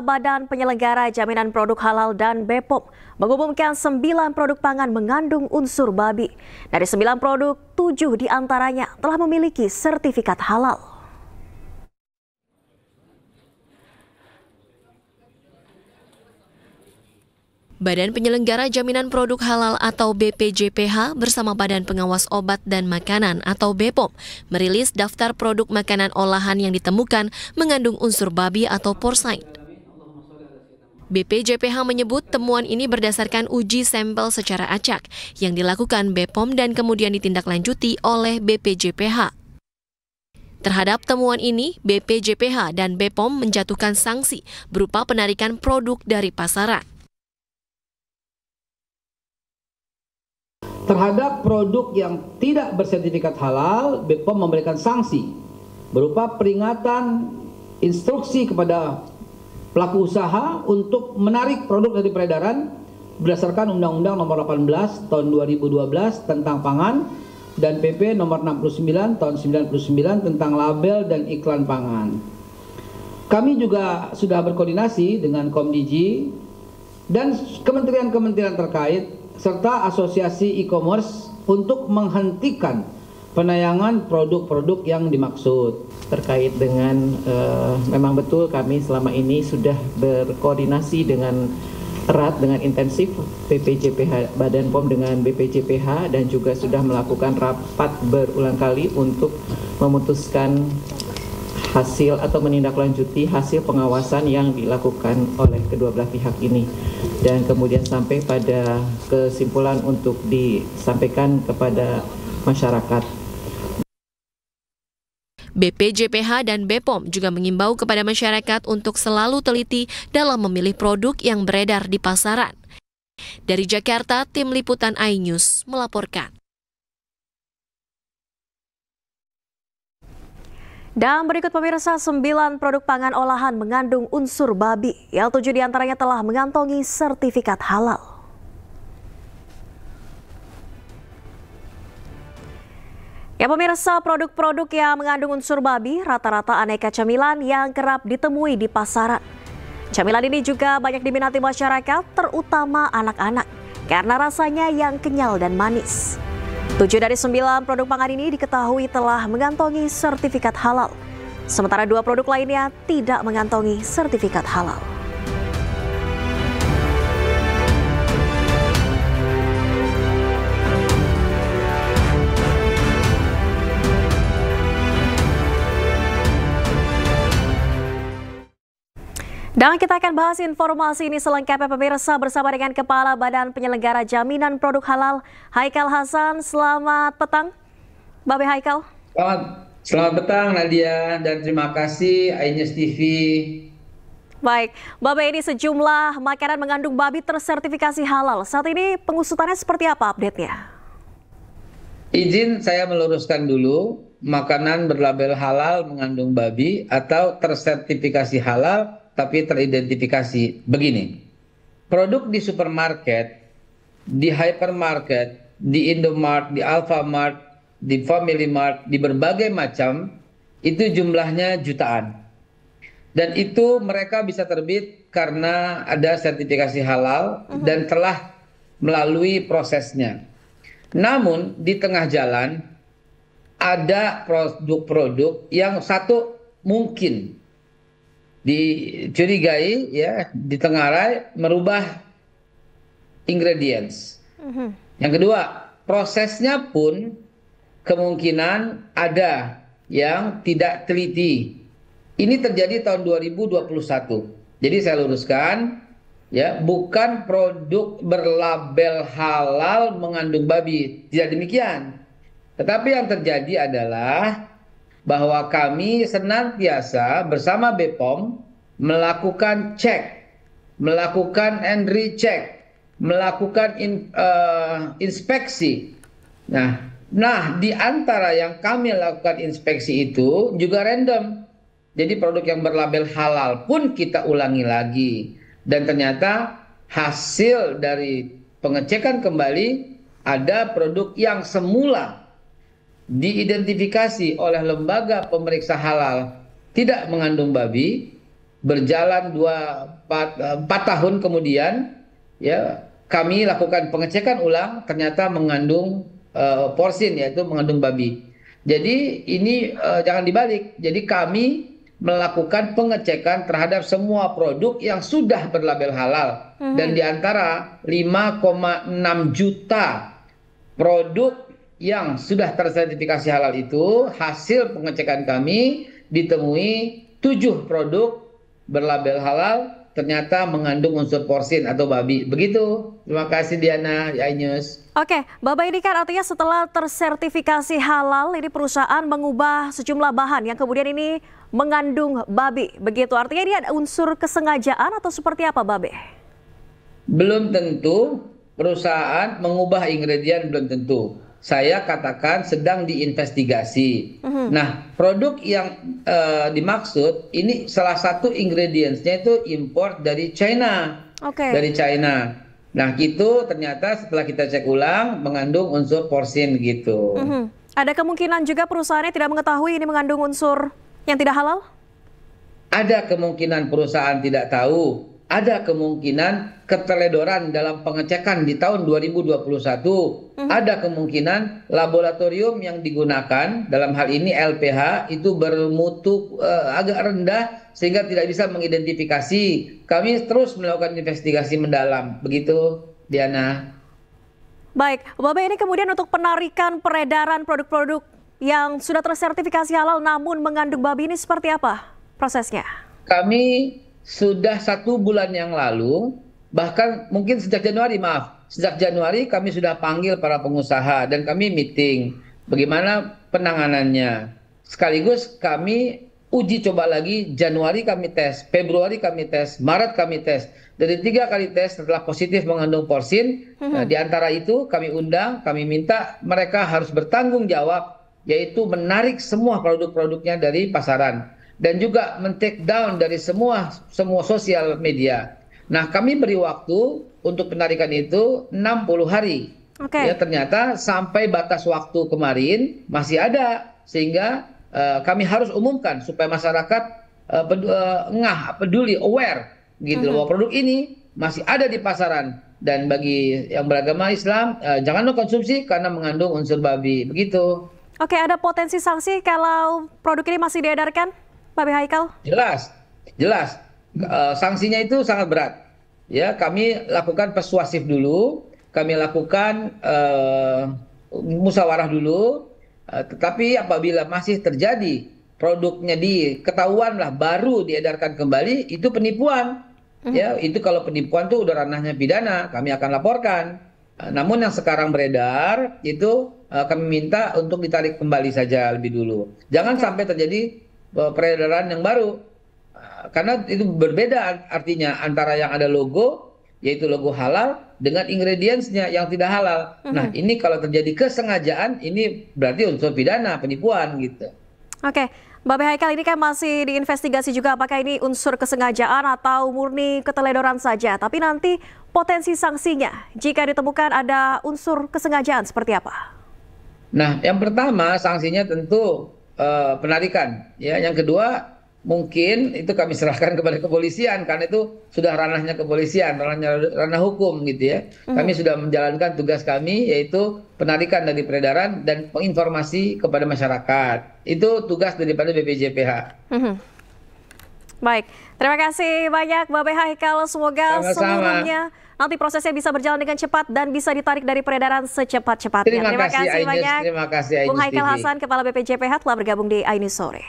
Badan Penyelenggara Jaminan Produk Halal dan BPOM mengumumkan 9 produk pangan mengandung unsur babi. Dari 9 produk, 7 diantaranya telah memiliki sertifikat halal. Badan Penyelenggara Jaminan Produk Halal atau BPJPH bersama Badan Pengawas Obat dan Makanan atau BPOM merilis daftar produk makanan olahan yang ditemukan mengandung unsur babi atau porcine. BPJPH menyebut temuan ini berdasarkan uji sampel secara acak yang dilakukan BPOM dan kemudian ditindaklanjuti oleh BPJPH. Terhadap temuan ini, BPJPH dan BPOM menjatuhkan sanksi berupa penarikan produk dari pasaran. Terhadap produk yang tidak bersertifikat halal, BPOM memberikan sanksi berupa peringatan instruksi kepada pelaku usaha untuk menarik produk dari peredaran berdasarkan Undang-Undang Nomor 18 Tahun 2012 tentang pangan dan PP Nomor 69 Tahun 99 tentang label dan iklan pangan. Kami juga sudah berkoordinasi dengan Komdiji dan kementerian-kementerian terkait serta asosiasi e-commerce untuk menghentikan penayangan produk-produk yang dimaksud. Terkait dengan memang betul kami selama ini sudah berkoordinasi dengan erat dengan intensif BPJPH, Badan POM dengan BPJPH dan juga sudah melakukan rapat berulang kali untuk memutuskan hasil atau menindaklanjuti hasil pengawasan yang dilakukan oleh kedua belah pihak ini dan kemudian sampai pada kesimpulan untuk disampaikan kepada masyarakat. BPJPH dan BPOM juga mengimbau kepada masyarakat untuk selalu teliti dalam memilih produk yang beredar di pasaran. Dari Jakarta, Tim Liputan iNews melaporkan. Dan berikut pemirsa, 9 produk pangan olahan mengandung unsur babi, yang 7 diantaranya telah mengantongi sertifikat halal. Ya pemirsa, produk-produk yang mengandung unsur babi rata-rata aneka camilan yang kerap ditemui di pasaran. Camilan ini juga banyak diminati masyarakat, terutama anak-anak, karena rasanya yang kenyal dan manis. 7 dari 9 produk pangan ini diketahui telah mengantongi sertifikat halal, sementara 2 produk lainnya tidak mengantongi sertifikat halal. Dan kita akan bahas informasi ini selengkapnya pemirsa bersama dengan Kepala Badan Penyelenggara Jaminan Produk Halal, Haikal Hasan. Selamat petang, Babe Haikal. Selamat petang Nadia dan terima kasih iNews TV. Baik, Babe, ini sejumlah makanan mengandung babi tersertifikasi halal. Saat ini pengusutannya seperti apa update-nya? Izin saya meluruskan dulu, makanan berlabel halal mengandung babi atau tersertifikasi halal tapi teridentifikasi begini. Produk di supermarket, di hypermarket, di Indomart, di Alfamart, di Family Mart, di berbagai macam, itu jumlahnya jutaan. Dan itu mereka bisa terbit karena ada sertifikasi halal dan telah melalui prosesnya. Namun di tengah jalan ada produk-produk yang satu mungkin dicurigai ya ditengarai merubah ingredients. Yang kedua, prosesnya pun kemungkinan ada yang tidak teliti. Ini terjadi tahun 2021. Jadi saya luruskan ya, bukan produk berlabel halal mengandung babi, tidak demikian. Tetapi yang terjadi adalah bahwa kami senantiasa bersama BPOM melakukan cek, melakukan and recheck, melakukan inspeksi. Nah, di antara yang kami lakukan inspeksi itu juga random. Jadi produk yang berlabel halal pun kita ulangi lagi. Dan ternyata hasil dari pengecekan kembali ada produk yang semula diidentifikasi oleh lembaga pemeriksa halal tidak mengandung babi, berjalan 4 tahun kemudian, ya kami lakukan pengecekan ulang, ternyata mengandung porsin, yaitu mengandung babi. Jadi ini jangan dibalik. Jadi kami melakukan pengecekan terhadap semua produk yang sudah berlabel halal. Dan di antara 5,6 juta produk yang sudah tersertifikasi halal itu, hasil pengecekan kami ditemui 7 produk berlabel halal ternyata mengandung unsur porsin atau babi. Begitu. Terima kasih Diana, iNews. Oke, Bapak, ini kan artinya setelah tersertifikasi halal, ini perusahaan mengubah sejumlah bahan yang kemudian ini mengandung babi. Begitu, artinya ini ada unsur kesengajaan atau seperti apa, Babe? Belum tentu perusahaan mengubah ingredient, belum tentu. Saya katakan sedang diinvestigasi. Nah, produk yang dimaksud ini salah satu ingredientsnya itu import dari China. Dari China. Nah, gitu ternyata setelah kita cek ulang mengandung unsur porsin gitu. Ada kemungkinan juga perusahaannya tidak mengetahui ini mengandung unsur yang tidak halal? Ada kemungkinan perusahaan tidak tahu. Ada kemungkinan keteledoran dalam pengecekan di tahun 2021. Ada kemungkinan laboratorium yang digunakan, dalam hal ini LPH, itu bermutu agak rendah sehingga tidak bisa mengidentifikasi. Kami terus melakukan investigasi mendalam. Begitu, Diana. Baik, Bapak, ini kemudian untuk penarikan peredaran produk-produk yang sudah tersertifikasi halal namun mengandung babi ini seperti apa prosesnya? Kami sudah 1 bulan yang lalu, bahkan mungkin sejak Januari kami sudah panggil para pengusaha dan kami meeting bagaimana penanganannya. Sekaligus kami uji coba lagi, Januari kami tes, Februari kami tes, Maret kami tes. Dari 3 kali tes setelah positif mengandung porsin, di antara itu kami undang, kami minta mereka harus bertanggung jawab, yaitu menarik semua produk-produknya dari pasaran. Dan juga men-take down dari semua sosial media. Nah, kami beri waktu untuk penarikan itu 60 hari. Ya, ternyata sampai batas waktu kemarin masih ada, sehingga kami harus umumkan supaya masyarakat peduli, aware gitu bahwa produk ini masih ada di pasaran. Dan bagi yang beragama Islam, jangan konsumsi karena mengandung unsur babi. Begitu. Oke, ada potensi sanksi kalau produk ini masih diedarkan, Pak Haikal? Jelas. Sanksinya itu sangat berat. Ya, kami lakukan persuasif dulu, kami lakukan musyawarah dulu. Tetapi apabila masih terjadi produknya ketahuan baru diedarkan kembali, itu penipuan. Ya, itu kalau penipuan tuh udah ranahnya pidana, kami akan laporkan. Namun yang sekarang beredar itu kami minta untuk ditarik kembali saja lebih dulu. Jangan sampai terjadi peredaran yang baru, karena itu berbeda artinya antara yang ada logo, yaitu logo halal, dengan ingredientsnya yang tidak halal. Nah, ini kalau terjadi kesengajaan, ini berarti unsur pidana, penipuan gitu. Oke, Bapak Haikal, ini kan masih diinvestigasi juga apakah ini unsur kesengajaan atau murni keteledoran saja. Tapi nanti potensi sanksinya jika ditemukan ada unsur kesengajaan seperti apa? Nah, yang pertama sanksinya tentu penarikan, ya. Yang kedua mungkin itu kami serahkan kepada kepolisian karena itu sudah ranahnya kepolisian, ranah hukum gitu ya. Kami sudah menjalankan tugas kami, yaitu penarikan dari peredaran dan penginformasi kepada masyarakat. Itu tugas daripada BPJPH. Baik, terima kasih banyak Bapak Haikal. Semoga seluruhnya nanti prosesnya bisa berjalan dengan cepat dan bisa ditarik dari peredaran secepat-cepatnya. Terima kasih banyak. Bung Haikal Hasan, Kepala BPJPH telah bergabung di iNews Sore.